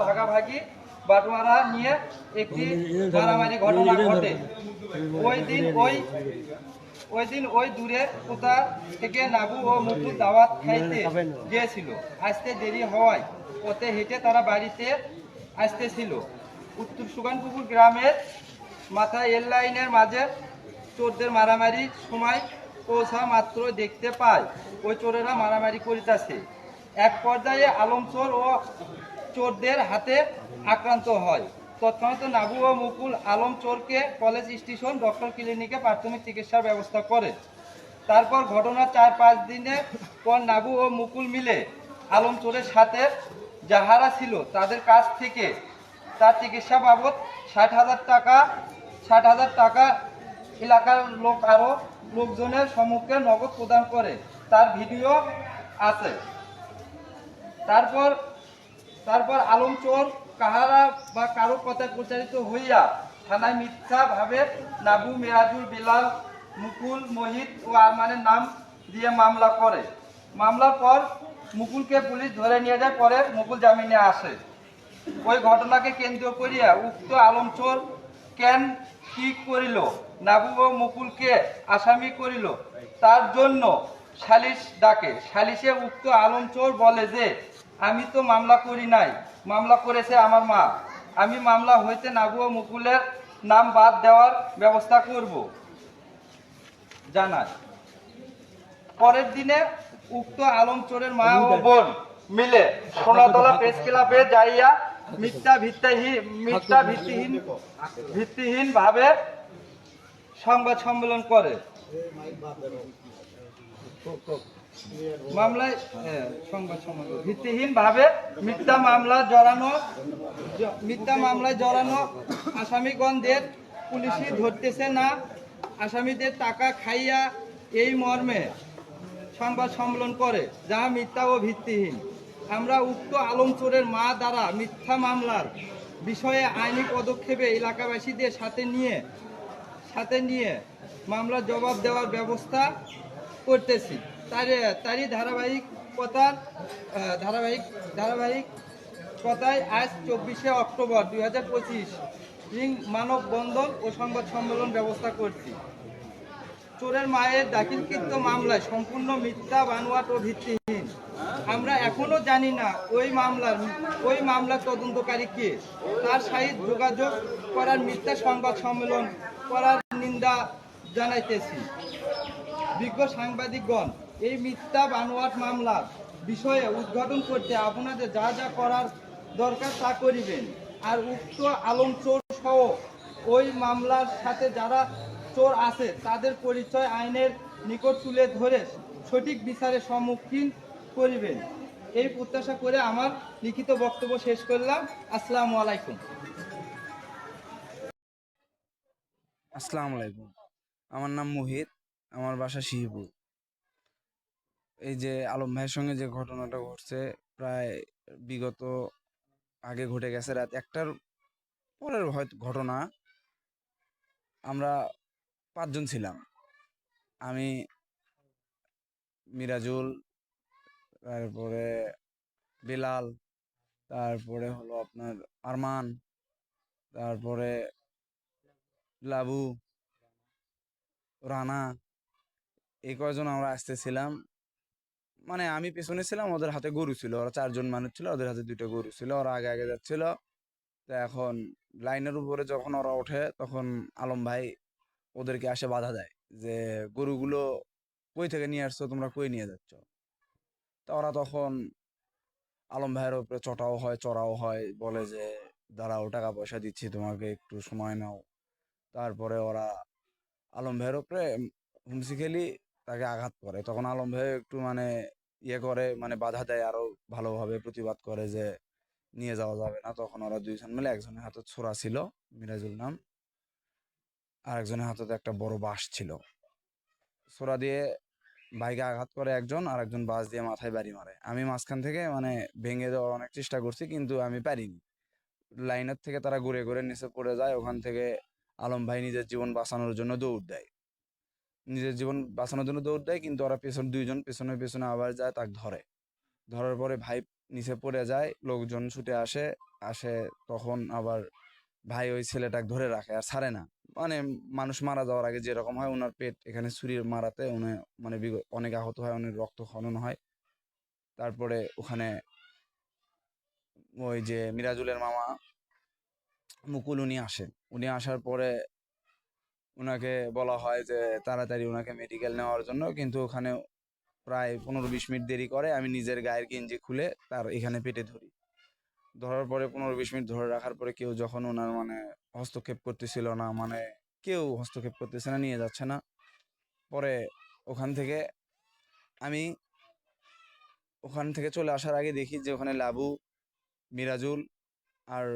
ভাগাভাগি বাটোয়ারা নিয়ে একটি মারামারি ঘটনা ঘটে। ওই দিন ওই দূরে কোথা থেকে নাবু ও মুকুল দাওয়াত খাইতে গিয়েছিল। আসতে দেরি হওয়ায় পথে হেঁটে তারা বাড়িতে আসতেছিল। উত্তর সুগানপুকুর গ্রামের মাথায় রেল লাইনের মাঝে চোরদের মারামারির সময় পৌঁছা মাত্র দেখতে পায় ওই চোরেরা মারামারি করিতেছে। এক পর্যায়ে আলম চোর ও চোরদের হাতে আক্রান্ত হয়। তৎক্ষণাৎ নাবু ও মুকুল আলম চোরকে কলেজ স্টেশন ডক্টর ক্লিনিকে প্রাথমিক চিকিৎসার ব্যবস্থা করে। তারপর ঘটনার 4-5 দিনের পর নাবু ও মুকুল মিলে আলম চোরের সাথে যাহারা ছিল তাদের কাছ থেকে তার চিকিৎসা বাবদ 60,000 টাকা এলাকার লোকজনের সম্মুখে নগদ প্রদান করে। তার ভিডিও আছে। তারপর আলম চোর কাহারা বা কারো কথায় প্রচারিত হইয়া থানায় মিথ্যাভাবে নাবু, মিরাজুল, বিলাল, মুকুল, মোহিত ও আরমানের নাম দিয়ে মামলা করে। মামলার পর মুকুলকে পুলিশ ধরে নিয়ে যায়। পরে মুকুল জামিনে আসে। ওই ঘটনাকে কেন্দ্র করিয়া উক্ত আলম চোর কেন কি করিল, নাবু ও মুকুলকে আসামি করিল, তার জন্য সালিশ ডাকে। সালিশে উক্ত আলম চোর বলে যে, আমি তো মামলা করি নাই, মামলা করেছে আমার মা। আমি মামলা হইতে নাবু ও মুকুলের নাম বাদ দেওয়ার ব্যবস্থা করব জানায়। পরের দিনে উক্ত আলম চোরের মা ও বোন মিলে সোনাতলা প্রেস ক্লাবে যাইয়া ভিত্তিহীন ভাবে সংবাদ সম্মেলন করে। ভিত্তিহীন ভাবে মিথ্যা মামলায় জড়ানো আসামিগণদের পুলিশই ধরতেছে না, আসামিদের টাকা খাইয়া, এই মর্মে সংবাদ সম্মেলন করে, যাহা মিথ্যা ও ভিত্তিহীন। আমরা উক্ত আলম চোরের মা দ্বারা মিথ্যা মামলার বিষয়ে আইনি পদক্ষেপে এলাকাবাসীদের সাথে নিয়ে মামলার জবাব দেওয়ার ব্যবস্থা করতেছি। তারই ধারাবাহিকতায় আজ 24শে অক্টোবর 2025 মানববন্ধন ও সংবাদ সম্মেলন ব্যবস্থা করছি। চোরের মায়ের দাখিলকৃত মামলায় সম্পূর্ণ মিথ্যা, বানোয়াট ও ভিত্তিহীন। আমরা এখনো জানি না ওই মামলার তদন্তকারী কে। তার সহিত যোগাযোগ করার মিথ্যা সংবাদ সম্মেলন করার নিন্দা জানাইতেছি। বিজ্ঞ সাংবাদিকগণ, এই মিথ্যা বানোয়াট মামলার বিষয়ে উদ্ঘাটন করতে আপনাদের যা যা করার দরকার তা করিবেন। আর উক্ত আলম চোর সহ ওই মামলার সাথে যারা চোর আছে তাদের পরিচয় আইনের নিকট তুলে ধরে সঠিক বিচারের সম্মুখীন করিবেন, এই প্রত্যাশা করে আমার লিখিত বক্তব্য শেষ করলাম। আসসালামু আলাইকুম। আসসালামু আলাইকুম। আমার নাম মোহিত, আমার বাসা শিবপুর। এই যে আলম ভাইয়ের সঙ্গে যে ঘটনাটা ঘটছে, প্রায় বিগত আগে ঘটে গেছে রাত 1টার পরের হয়তো ঘটনা। আমরা 5 জন ছিলাম। আমি, মিরাজুল, তারপরে বিলাল, তারপরে হলো আপনার আরমান, তারপরে লাবু, রানা, এই কয়জন আমরা আসতেছিলাম। মানে আমি পেছনে ছিলাম, ওদের হাতে গরু ছিল, ওরা 4 জন মানুষ ছিল, ওদের হাতে 2টা গরু ছিল, ওরা আগে আগে যাচ্ছিল। তো এখন লাইনের উপরে যখন ওরা ওঠে, তখন আলম ভাই ওদেরকে আসে বাধা দেয় যে, গরুগুলো কই থেকে নিয়ে আসছো, তোমরা কই নিয়ে যাচ্ছ? তো ওরা তখন আলম ভাইয়ের উপরে চড়াও হয়, বলে যে, দাঁড়াও, টাকা পয়সা দিচ্ছি তোমাকে, একটু সময় নাও। তারপরে ওরা আলম ভাইয়ের উপরে হুমসি খেলি তাকে আঘাত করে। তখন আলম ভাই একটু মানে ইয়ে করে, মানে বাধা দেয়, আরো ভালোভাবে প্রতিবাদ করে যে নিয়ে যাওয়া যাবে না। তখন ওরা 2জন মিলে, একজনের হাতে ছোরা ছিল, মিরাজুল নাম, আর একজনের হাতে একটা বড় বাঁশ ছিল। ছোরা দিয়ে ভাইকে আঘাত করে একজন, আর একজন বাঁশ দিয়ে মাথায় বাড়ি মারে। আমি মাঝখান থেকে মানে ভেঙে দেওয়ার অনেক চেষ্টা করছি, কিন্তু আমি পারিনি। লাইনের থেকে তারা ঘুরে ঘুরে নিচে পড়ে যায়। ওখান থেকে আলম ভাই নিজের জীবন বাঁচানোর জন্য দৌড় দেয়। কিন্তু ওরা 2জন পেছনে পেছনে আবার যায়, তাকে ধরে। ধরার পরে ভাই নিচে পড়ে যায়, লোকজন ছুটে আসে, আসে, তখন আবার ভাই ওই ছেলেটাকে ধরে রাখে আর ছাড়ে না। মানে মানুষ মারা যাওয়ার আগে যেরকম হয়, ওনার পেট এখানে ছুরির মারাতে উনি মানে অনেক আহত হয়, অনেক রক্ত খনন হয়। তারপরে ওখানে ওই যে মিরাজুলের মামা মুকুল উনি আসেন। উনি আসার পরে ওনাকে বলা হয় যে তাড়াতাড়ি ওনাকে মেডিকেল নেওয়ার জন্য, কিন্তু ওখানে প্রায় 15-20 মিনিট দেরি করে। আমি নিজের গায়ের গেঞ্জি খুলে তার এখানে পেটে ধরি। ধরার পরে 15-20 মিনিট ধরে রাখার পরে কেউ যখন ওনার মানে হস্তক্ষেপ করতেছিল না, মানে কেউ হস্তক্ষেপ করতেছে না, নিয়ে যাচ্ছে না। পরে ওখান থেকে আমি ওখান থেকে চলে আসার আগে দেখি যে ওখানে লাবু, মিরাজুল আর